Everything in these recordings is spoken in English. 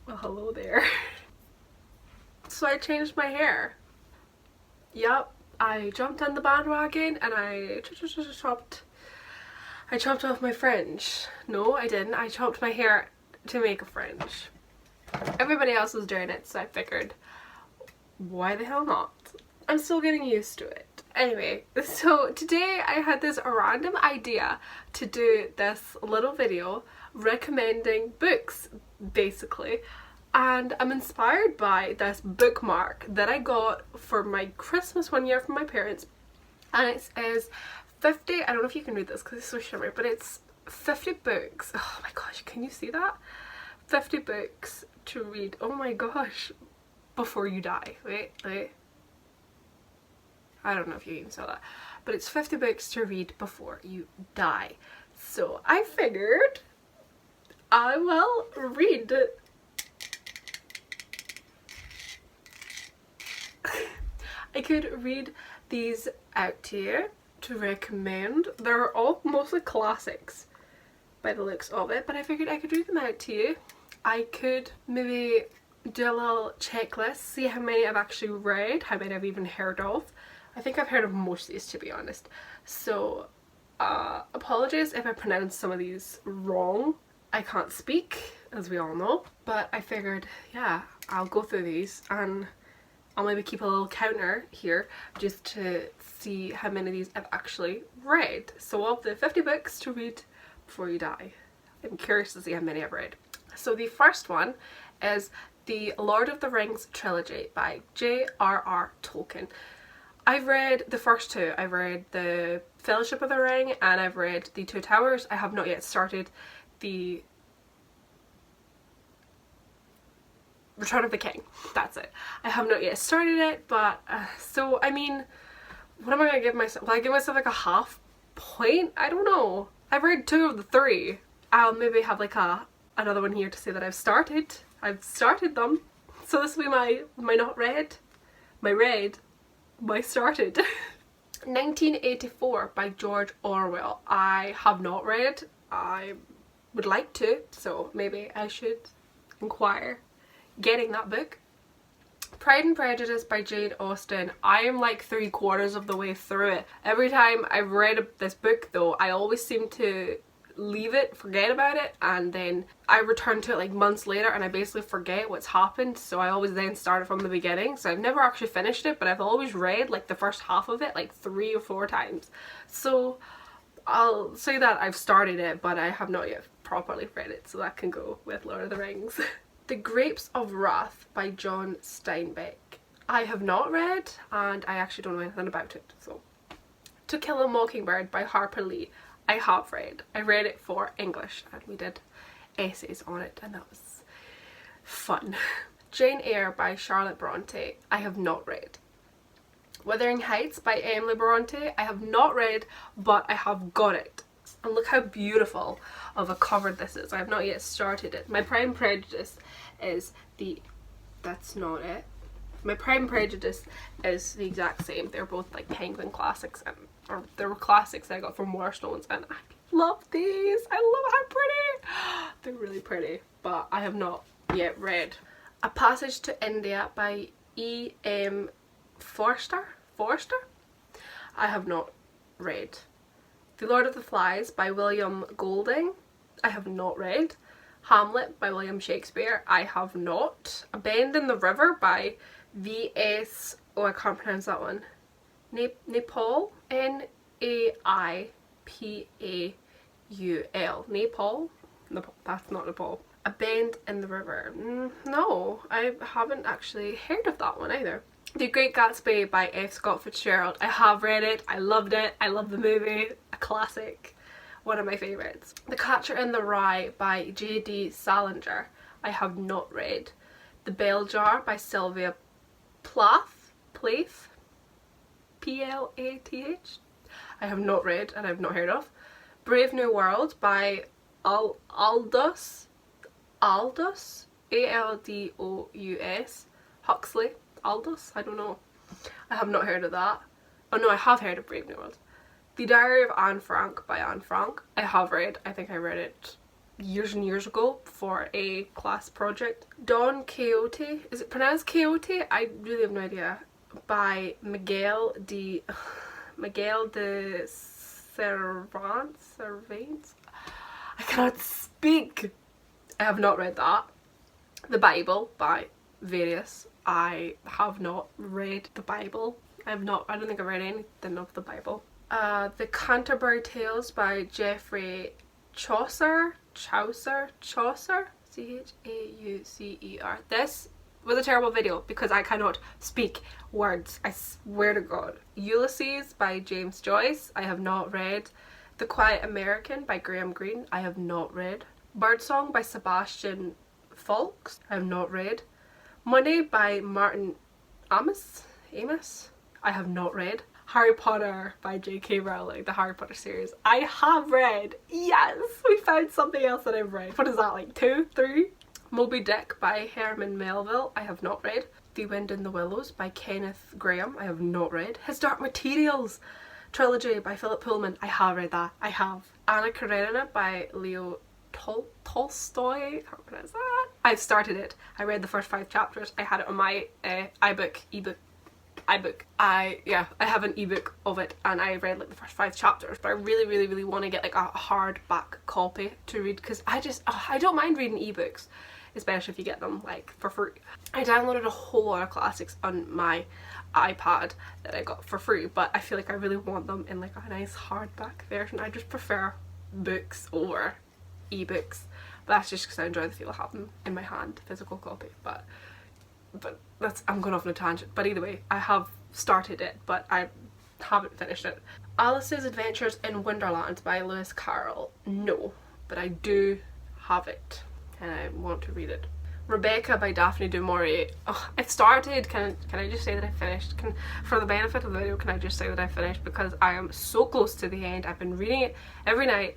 Well, hello there. So I changed my hair. Yep, I jumped on the bandwagon and I chopped off my fringe. No, I didn't. I chopped my hair to make a fringe. Everybody else was doing it, so I figured, why the hell not? I'm still getting used to it. Anyway, so today I had this random idea to do this little video recommending books, basically. And I'm inspired by this bookmark that I got for my Christmas one year from my parents. And it says 50, I don't know if you can read this because it's so shimmery, but it's 50 books. Oh my gosh, can you see that? 50 books to read, oh my gosh, before you die. Wait. I don't know if you even saw that. But it's 50 books to read before you die. So I figured I will read I could read these out to you to recommend. They're all mostly classics by the looks of it, but I figured I could read them out to you. I could maybe do a little checklist, see how many I've actually read, how many I've even heard of. I think I've heard of most of these, to be honest. So apologies if I pronounce some of these wrong. I can't speak, as we all know, but I figured, yeah, I'll go through these and I'll maybe keep a little counter here just to see how many of these I've actually read. So of the 50 books to read before you die, I'm curious to see how many I've read. So the first one is the Lord of the Rings trilogy by J.R.R. Tolkien. I've read the first two. I've read the Fellowship of the Ring and I've read the Two Towers. I have not yet started the Return of the King. That's it. I have not yet started it, but so I mean, what am I gonna give myself? Will I give myself like a half point? I don't know. I've read 2 of the 3. I'll maybe have like another one here to say that I've started them. So this will be my not read, my started. 1984 by George Orwell. I have not read. I would like to, so maybe I should inquire getting that book. Pride and Prejudice by Jane Austen. I am like 3/4 of the way through it. Every time I've read this book though, I always seem to leave it, forget about it, and then I return to it like months later and I basically forget what's happened, so I always then start it from the beginning. So I've never actually finished it, but I've always read like the first half of it like 3 or 4 times. So I'll say that I've started it, but I have not yet properly read it, so that can go with Lord of the Rings. The Grapes of Wrath by John Steinbeck. I have not read and I actually don't know anything about it. So To Kill a Mockingbird by Harper Lee. I have read. I read it for English and we did essays on it and that was fun. Jane Eyre by Charlotte Bronte. I have not read. Wuthering Heights by Emily Bronte. I have not read, but I have got it. And look how beautiful of a cover this is. I have not yet started it. My Pride and Prejudice is that's not it. My Pride and Prejudice is the exact same. They're both like Penguin classics, or they were classics that I got from Waterstones, and I love these. I love how pretty. They're really pretty, but I have not yet read. A Passage to India by E.M. Forster. I have not read. The Lord of the Flies by William Golding. I have not read. Hamlet by William Shakespeare. I have not. A Bend in the River by V.S. Oh, I can't pronounce that one. Naipaul. N-A-I-P-A-U-L. Naipaul? That's not Nepal. A Bend in the River. No, I haven't actually heard of that one either. The Great Gatsby by F. Scott Fitzgerald. I have read it. I loved it. I love the movie. A classic. One of my favourites. The Catcher in the Rye by J.D. Salinger. I have not read. The Bell Jar by Sylvia Plath. P-L-A-T-H. I have not read and I've not heard of. Brave New World by Aldous. A-L-D-O-U-S. Huxley. Aldous? I don't know. I have not heard of that. Oh no, I have heard of Brave New World. The Diary of Anne Frank by Anne Frank. I have read. I think I read it years and years ago for a class project. Don Quixote, is it pronounced Quixote? I really have no idea. By Miguel de Cervantes. I cannot speak. I have not read that. The Bible by Various. I have not read the Bible. I don't think I've read anything of the Bible. The Canterbury Tales by Geoffrey Chaucer. Chaucer? C-H-A-U-C-E-R. This was a terrible video because I cannot speak words. I swear to God. Ulysses by James Joyce. I have not read. The Quiet American by Graham Greene. I have not read. Birdsong by Sebastian Faulks. I have not read. Money by Martin Amis. I have not read. Harry Potter by J.K. Rowling, the Harry Potter series. I have read. Yes, we found something else that I've read. What is that, like 2, 3? Moby Dick by Herman Melville. I have not read. The Wind in the Willows by Kenneth Grahame. I have not read. His Dark Materials trilogy by Philip Pullman. I have read that. I have. Anna Karenina by Leo Tolstoy. I can't pronounce that. I've started it. I read the first 5 chapters. I had it on my ebook. I have an ebook of it and I read like the first 5 chapters, but I really want to get like a hardback copy to read because I don't mind reading ebooks, especially if you get them like for free. I downloaded a whole lot of classics on my iPad that I got for free, but I feel like I really want them in like a nice hardback version. I just prefer books over ebooks, but that's just because I enjoy the feel of having them in my hand, physical copy. But I'm going off on a tangent. But either way, I have started it, but I haven't finished it. Alice's Adventures in Wonderland by Lewis Carroll. No, but I do have it and I want to read it. Rebecca by Daphne du Maurier. Oh, I've started. Can I just say that I finished? For the benefit of the video, can I just say that I finished? Because I am so close to the end. I've been reading it every night,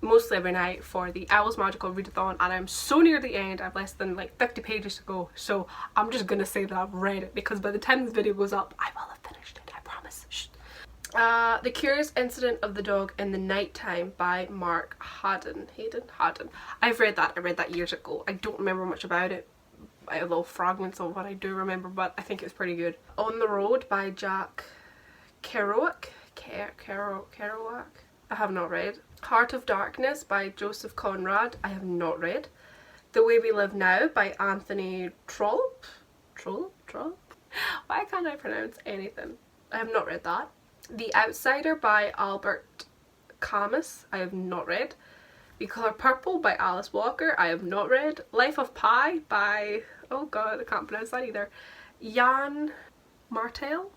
mostly every night, for the Owl's Magical Readathon, and I'm so near the end. I have less than like 50 pages to go, so I'm just gonna say that I've read it because by the time this video goes up I will have finished it, I promise. Shh. The Curious Incident of the Dog in the Nighttime by Mark Haddon. I've read that. I read that years ago. I don't remember much about it. I have little fragments of what I do remember, but I think it was pretty good. On the Road by Jack Kerouac. Kerouac. I have not read. Heart of Darkness by Joseph Conrad. I have not read. The Way We Live Now by Anthony Trollope. Why can't I pronounce anything? I have not read that. The Outsider by Albert Camus. I have not read. The Colour Purple by Alice Walker. I have not read. Life of Pi by, oh god, I can't pronounce that either, Yann Martel.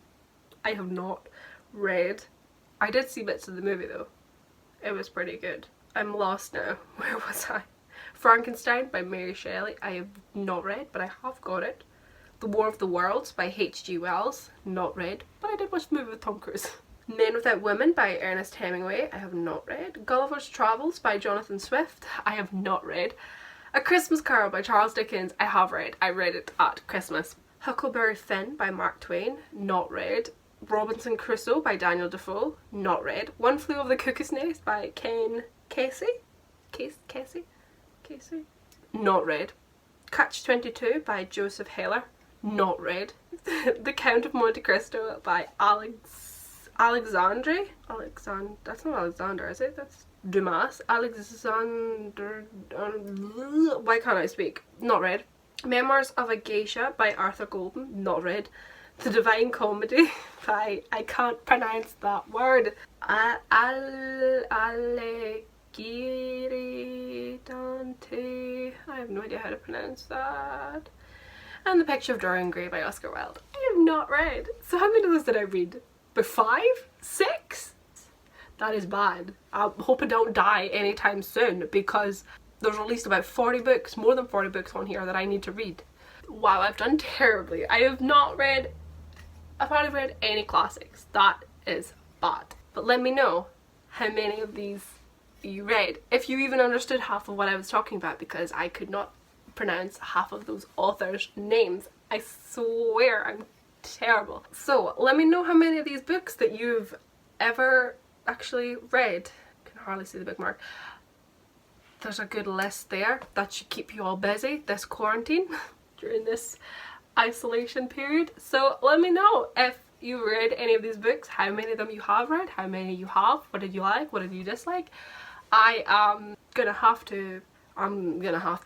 I have not read. I did see bits of the movie though. It was pretty good. I'm lost now. Where was I? Frankenstein by Mary Shelley. I have not read, but I have got it. The War of the Worlds by H.G. Wells. Not read, but I did watch the movie with Tom Cruise. Men Without Women by Ernest Hemingway. I have not read. Gulliver's Travels by Jonathan Swift. I have not read. A Christmas Carol by Charles Dickens. I have read. I read it at Christmas. Huckleberry Finn by Mark Twain. Not read. Robinson Crusoe by Daniel Defoe. Not read. One Flew Over the Cuckoo's Nest by Ken Casey. Not read. Catch-22 by Joseph Heller. Not read. The Count of Monte Cristo by Alexandre. That's not Alexander, is it? That's Dumas. Alexander. Why can't I speak? Not read. Memoirs of a Geisha by Arthur Golden. Not read. The Divine Comedy by, I can't pronounce that word, Alighieri Dante. I have no idea how to pronounce that. And The Picture of Dorian Gray by Oscar Wilde. I have not read. So how many of those did I read? But 5? 6? That is bad. I hope I don't die anytime soon because there's at least about 40 books, more than 40 books on here that I need to read. Wow, I've done terribly. I've hardly read any classics. That is bad. But let me know how many of these you read, if you even understood half of what I was talking about, because I could not pronounce half of those authors' names. I swear I'm terrible. So let me know how many of these books that you've ever actually read. I can hardly see the bookmark. there's a good list there that should keep you all busy this quarantine during this isolation period. So let me know if you read any of these books, how many of them you have read, how many you have, what did you like, what did you dislike. I'm gonna have to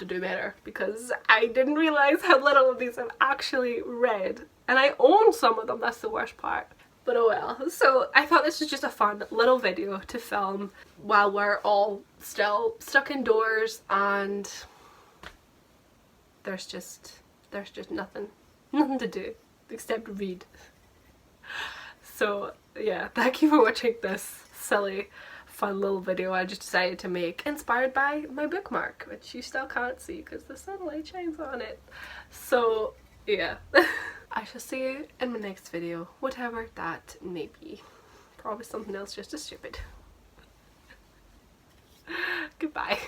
do better because I didn't realise how little of these I've actually read, and I own some of them. That's the worst part. But oh well. So I thought this was just a fun little video to film while we're all still stuck indoors and there's just nothing to do except read. So yeah, thank you for watching this silly fun little video I just decided to make, inspired by my bookmark, which you still can't see because the sunlight shines on it. So yeah. I shall see you in my next video, whatever that may be. Probably something else just as stupid. Goodbye.